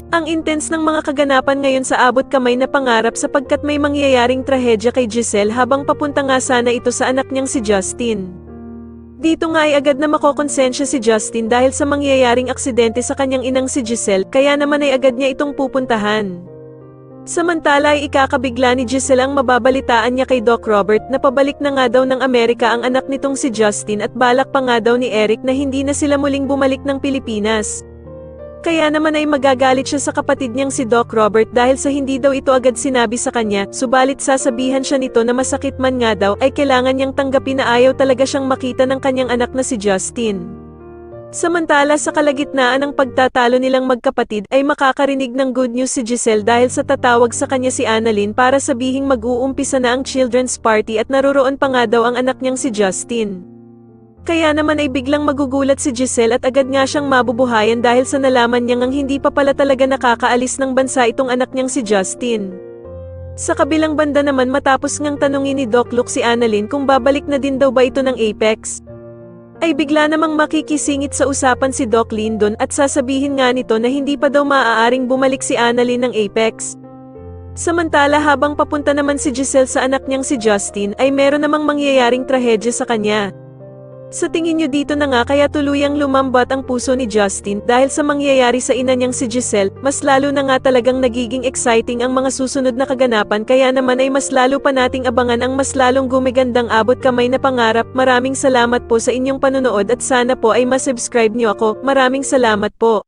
Ang intense ng mga kaganapan ngayon sa abot kamay na pangarap sapagkat may mangyayaring trahedya kay Giselle habang papunta nga sana ito sa anak niyang si Justin. Dito nga ay agad na makokonsensya si Justin dahil sa mangyayaring aksidente sa kanyang inang si Giselle kaya naman ay agad niya itong pupuntahan. Samantala ay ikakabigla ni Giselle ang mababalitaan niya kay Doc Robert na pabalik na nga daw ng Amerika ang anak nitong si Justin at balak pa nga daw ni Eric na hindi na sila muling bumalik ng Pilipinas. Kaya naman ay magagalit siya sa kapatid niyang si Doc Robert dahil sa hindi daw ito agad sinabi sa kanya, subalit sasabihan siya nito na masakit man nga daw ay kailangan niyang tanggapin na ayaw talaga siyang makita ng kanyang anak na si Justin. Samantala sa kalagitnaan ng pagtatalo nilang magkapatid ay makakarinig ng good news si Giselle dahil sa tatawag sa kanya si Annalyn para sabihing mag-uumpisa na ang children's party at naroroon pa nga daw ang anak niyang si Justin. Kaya naman ay biglang magugulat si Giselle at agad nga siyang mabubuhayan dahil sa nalaman niyang ang hindi pa pala talaga nakakaalis ng bansa itong anak niyang si Justin. Sa kabilang banda naman matapos ngang tanungin ni Doc Luke si Annalyn kung babalik na din daw ba ito ng Apex, ay bigla namang makikisingit sa usapan si Doc Lyndon at sasabihin nga nito na hindi pa daw maaaring bumalik si Annalyn ng Apex. Samantala habang papunta naman si Giselle sa anak niyang si Justin ay meron namang mangyayaring trahedya sa kanya. Sa tingin niyo dito na nga kaya tuluyang lumambat ang puso ni Justin dahil sa mangyayari sa ina niyang si Giselle, mas lalo na nga talagang nagiging exciting ang mga susunod na kaganapan kaya naman ay mas lalo pa nating abangan ang mas lalong gumigandang abot kamay na pangarap. Maraming salamat po sa inyong panonood at sana po ay masubscribe niyo ako. Maraming salamat po.